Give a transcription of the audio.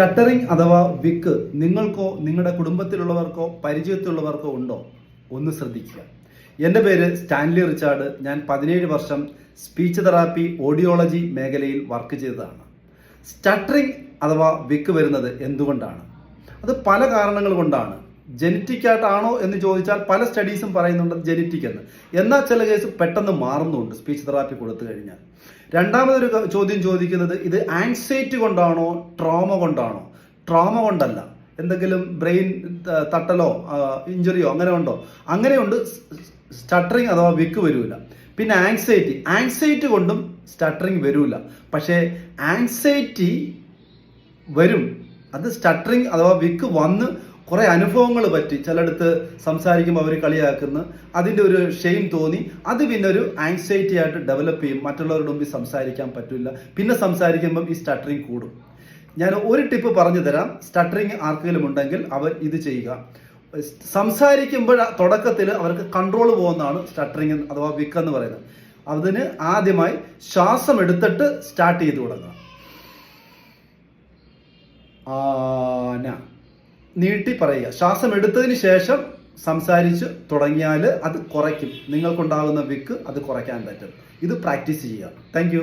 Stuttering അഥവാ വിക്ക് നിങ്ങൾക്കോ നിങ്ങളുടെ കുടുംബത്തിലുള്ളവർക്കോ പരിചയത്തിലുള്ളവർക്കോ ഉണ്ടോ? ഒന്ന് ശ്രദ്ധിക്കുക. എൻ്റെ പേര് സ്റ്റാൻലി റിച്ചാർഡ്. ഞാൻ 17 വർഷം സ്പീച്ച് തെറാപ്പി ഓഡിയോളജി മേഖലയിൽ വർക്ക് ചെയ്തതാണ്. സ്റ്റട്ടറിംഗ് അഥവാ വിക്ക് വരുന്നത് എന്തുകൊണ്ടാണ്? അത് പല കാരണങ്ങൾ കൊണ്ടാണ്. ജനറ്റിക് ആയിട്ടാണോ എന്ന് ചോദിച്ചാൽ പല സ്റ്റഡീസും പറയുന്നുണ്ട് ജനറ്റിക് എന്ന്. എന്നാൽ ചില കേസ് പെട്ടെന്ന് മാറുന്നുണ്ട് സ്പീച്ച് തെറാപ്പി കൊടുത്തു കഴിഞ്ഞാൽ. രണ്ടാമതൊരു ചോദ്യം ചോദിക്കുന്നത്, ഇത് ആൻസൈറ്റി കൊണ്ടാണോ ട്രോമ കൊണ്ടാണോ? ട്രോമ കൊണ്ടല്ല, എന്തെങ്കിലും ബ്രെയിൻ തട്ടലോ ഇഞ്ചുറിയോ അങ്ങനെ ഉണ്ടോ? അങ്ങനെയുണ്ട് സ്റ്റട്ടറിങ് അഥവാ വിക്ക് വരൂല. പിന്നെ ആൻസൈറ്റി കൊണ്ടും സ്റ്റട്ടറിങ് വരൂല. പക്ഷേ ആൻസൈറ്റി വരും. അത് സ്റ്റട്ടറിങ് അഥവാ വിക്ക് വന്ന് കുറേ അനുഭവങ്ങൾ പറ്റി, ചിലടത്ത് സംസാരിക്കുമ്പോൾ അവർ കളിയാക്കുന്നു, അതിൻ്റെ ഒരു ഷെയിം തോന്നി, അത് പിന്നെ ഒരു ആൻസൈറ്റി ആയിട്ട് ഡെവലപ്പ് ചെയ്യും. മറ്റുള്ളവരുടെ മുമ്പിൽ സംസാരിക്കാൻ പറ്റില്ല. പിന്നെ സംസാരിക്കുമ്പം ഈ സ്റ്റട്ടറിങ് കൂടും. ഞാൻ ഒരു ടിപ്പ് പറഞ്ഞു തരാം. സ്റ്റട്ടറിങ് ആർക്കെങ്കിലും ഉണ്ടെങ്കിൽ അവർ ഇത് ചെയ്യുക. സംസാരിക്കുമ്പോൾ തുടക്കത്തിൽ അവർക്ക് കൺട്രോൾ പോകുന്നതാണ് സ്റ്റട്ടറിങ് അഥവാ വിക്ക് എന്ന് പറയുന്നത്. അതിന് ആദ്യമായി ശ്വാസം എടുത്തിട്ട് സ്റ്റാർട്ട് ചെയ്ത് തുടങ്ങുക. നീട്ടി പറയുക. ശ്വാസം എടുത്തതിന് ശേഷം സംസാരിച്ച് തുടങ്ങിയാൽ അത് കുറയ്ക്കും. നിങ്ങൾക്കുണ്ടാകുന്ന വിക്ക് അത് കുറയ്ക്കാൻ പറ്റും. ഇത് പ്രാക്ടീസ് ചെയ്യുക. താങ്ക്